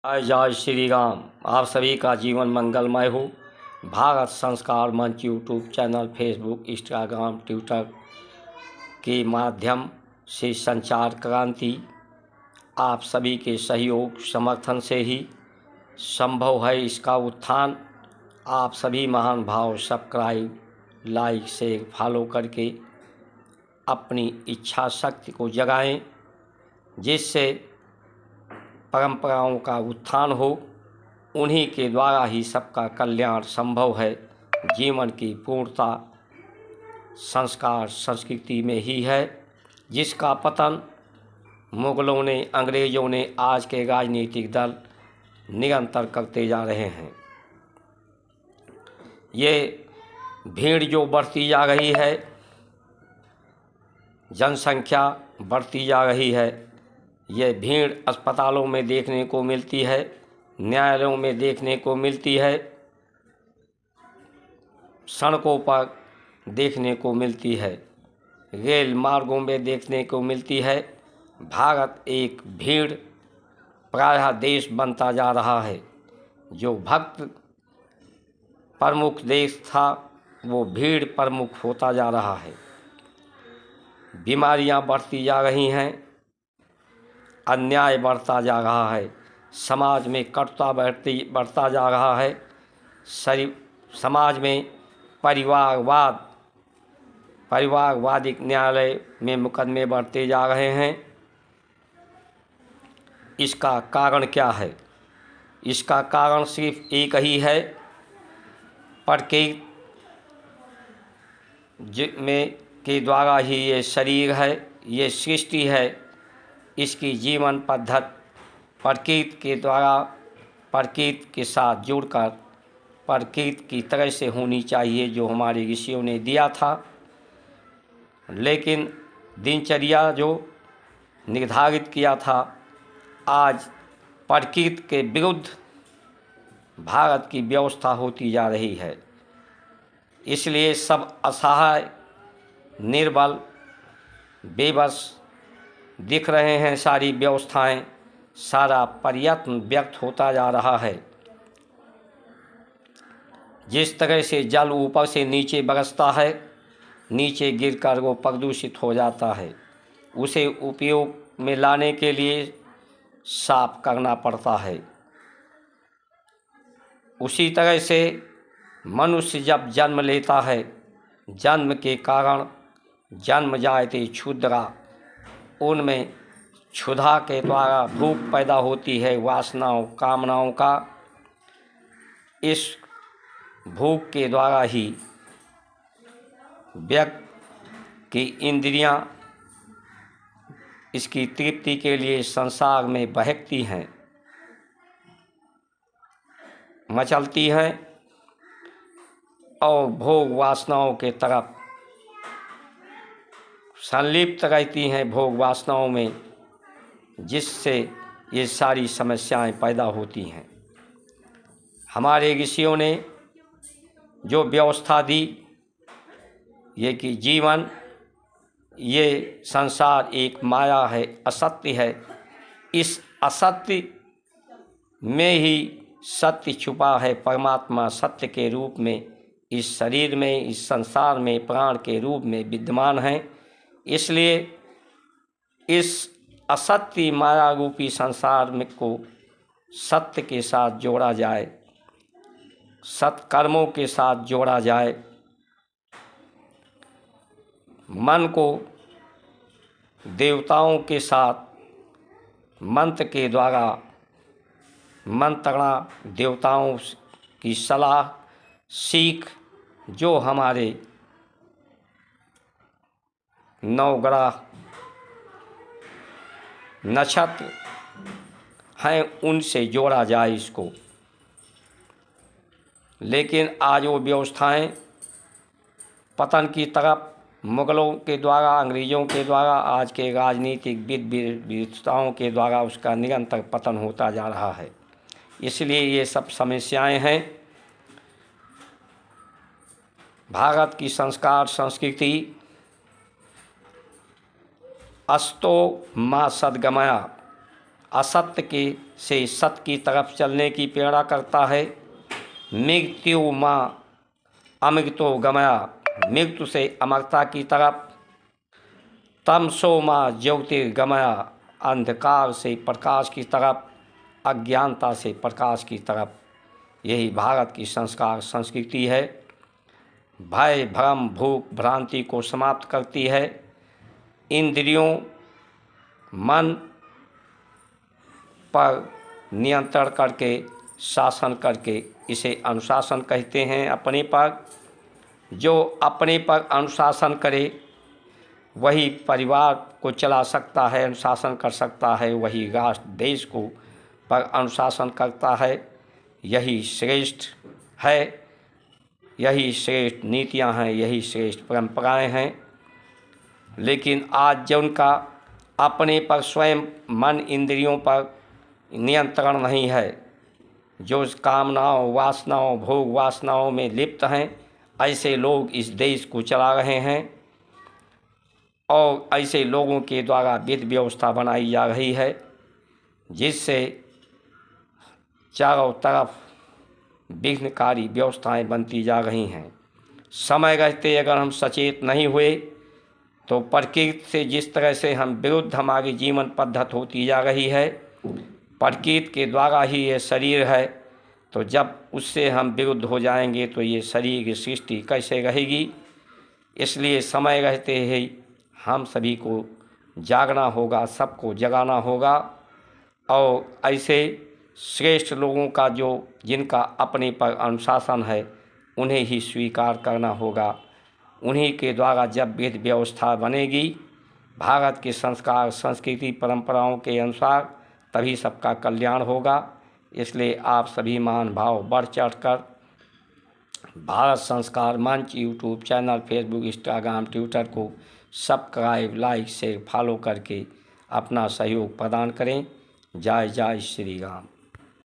जय जय श्री राम। आप सभी का जीवन मंगलमय हो। भारत संस्कार मंच YouTube channel, Facebook, Instagram, Twitter के माध्यम से संचार क्रांति आप सभी के सहयोग समर्थन से ही संभव है। इसका उत्थान आप सभी महान भाव सब्सक्राइब, लाइक, शेयर, फॉलो करके अपनी इच्छा शक्ति को जगाएं, जिससे परंपराओं का उत्थान हो। उन्हीं के द्वारा ही सबका कल्याण संभव है। जीवन की पूर्णता संस्कार संस्कृति में ही है, जिसका पतन मुगलों ने, अंग्रेज़ों ने, आज के राजनीतिक दल निरंतर करते जा रहे हैं। ये भीड़ जो बढ़ती जा रही है, जनसंख्या बढ़ती जा रही है, ये भीड़ अस्पतालों में देखने को मिलती है, न्यायालयों में देखने को मिलती है, सड़कों पर देखने को मिलती है, रेल मार्गों में देखने को मिलती है। भारत एक भीड़ प्रायः देश बनता जा रहा है। जो भक्त प्रमुख देश था, वो भीड़ प्रमुख होता जा रहा है। बीमारियां बढ़ती जा रही हैं, अन्याय बढ़ता जा रहा है, समाज में कटुता बढ़ता जा रहा है, समाज में परिवारवादिक न्यायालय में मुकदमे बढ़ते जा रहे हैं। इसका कारण क्या है? इसका कारण सिर्फ एक ही है, प्रकृति के द्वारा ही ये शरीर है, ये सृष्टि है। इसकी जीवन पद्धति प्रकृति के द्वारा, प्रकृति के साथ जुड़कर प्रकृति की तरह से होनी चाहिए, जो हमारे ऋषियों ने दिया था। लेकिन दिनचर्या जो निर्धारित किया था, आज प्रकृति के विरुद्ध भारत की व्यवस्था होती जा रही है। इसलिए सब असहाय, निर्बल, बेबस दिख रहे हैं। सारी व्यवस्थाएं, सारा प्रयत्न व्यर्थ होता जा रहा है। जिस तरह से जल ऊपर से नीचे बरसता है, नीचे गिरकर वो प्रदूषित हो जाता है। उसे उपयोग में लाने के लिए साफ करना पड़ता है। उसी तरह से मनुष्य जब जन्म लेता है, जन्म के कारण जन्म जायते क्षुद्रा, उनमें क्षुधा के द्वारा भूख पैदा होती है, वासनाओं कामनाओं का। इस भूख के द्वारा ही व्यक्ति की इंद्रियां इसकी तृप्ति के लिए संसार में बहकती हैं, मचलती हैं और भोग वासनाओं के तरफ संलिप्त रहती हैं, भोग वासनाओं में, जिससे ये सारी समस्याएं पैदा होती हैं। हमारे ऋषियों ने जो व्यवस्था दी, ये कि जीवन, ये संसार एक माया है, असत्य है। इस असत्य में ही सत्य छुपा है। परमात्मा सत्य के रूप में इस शरीर में, इस संसार में प्राण के रूप में विद्यमान है। इसलिए इस असत्य माया रूपी संसार में को सत्य के साथ जोड़ा जाए, सत्कर्मों के साथ जोड़ा जाए, मन को देवताओं के साथ मंत्र के द्वारा मंत्रणा, देवताओं की सलाह सीख, जो हमारे नवग्रह नक्षत्र हैं, उनसे जोड़ा जाए इसको। लेकिन आज वो व्यवस्थाएं पतन की तरफ, मुगलों के द्वारा, अंग्रेज़ों के द्वारा, आज के राजनीतिक विविधताओं के द्वारा उसका निरंतर पतन होता जा रहा है। इसलिए ये सब समस्याएं हैं। भारत की संस्कार संस्कृति अस्तो माँ सद्गमया, असत्य के से सत्य की तरफ चलने की प्रेरणा करता है। मृत्यु माँ अमृतो गमया, मृत्यु से अमरता की तरफ। तमसो माँ ज्योतिर्गमया, अंधकार से प्रकाश की तरफ, अज्ञानता से प्रकाश की तरफ। यही भारत की संस्कार संस्कृति है। भय भ्रम भूख भ्रांति को समाप्त करती है। इंद्रियों मन पर नियंत्रण करके शासन करके इसे अनुशासन कहते हैं। अपने पर जो अपने पर अनुशासन करे वही परिवार को चला सकता है, अनुशासन कर सकता है, वही राष्ट्र देश को पर अनुशासन करता है। यही श्रेष्ठ है, यही श्रेष्ठ नीतियां हैं, यही श्रेष्ठ परंपराएं हैं। लेकिन आज जो उनका अपने पर स्वयं मन इंद्रियों पर नियंत्रण नहीं है, जो कामनाओं वासनाओं भोग वासनाओं में लिप्त हैं, ऐसे लोग इस देश को चला रहे हैं और ऐसे लोगों के द्वारा विधि व्यवस्था बनाई जा रही है, जिससे चारों तरफ विघ्नकारी व्यवस्थाएं बनती जा रही हैं। समय रहते अगर हम सचेत नहीं हुए तो प्रकृति से जिस तरह से हम विरुद्ध हमारी जीवन पद्धति होती जा रही है, प्रकृति के द्वारा ही ये शरीर है, तो जब उससे हम विरुद्ध हो जाएंगे तो ये शरीर की सृष्टि कैसे रहेगी। इसलिए समय रहते ही हम सभी को जागना होगा, सबको जगाना होगा और ऐसे श्रेष्ठ लोगों का जो जिनका अपने पर अनुशासन है उन्हें ही स्वीकार करना होगा। उन्हीं के द्वारा जब विधि व्यवस्था बनेगी भारत के संस्कार संस्कृति परंपराओं के अनुसार, तभी सबका कल्याण होगा। इसलिए आप सभी मान भाव बढ़ चढ़कर भारत संस्कार मंच YouTube channel, Facebook, Instagram, Twitter को सब्सक्राइब, लाइक, शेयर, फॉलो करके अपना सहयोग प्रदान करें। जय जय श्री राम।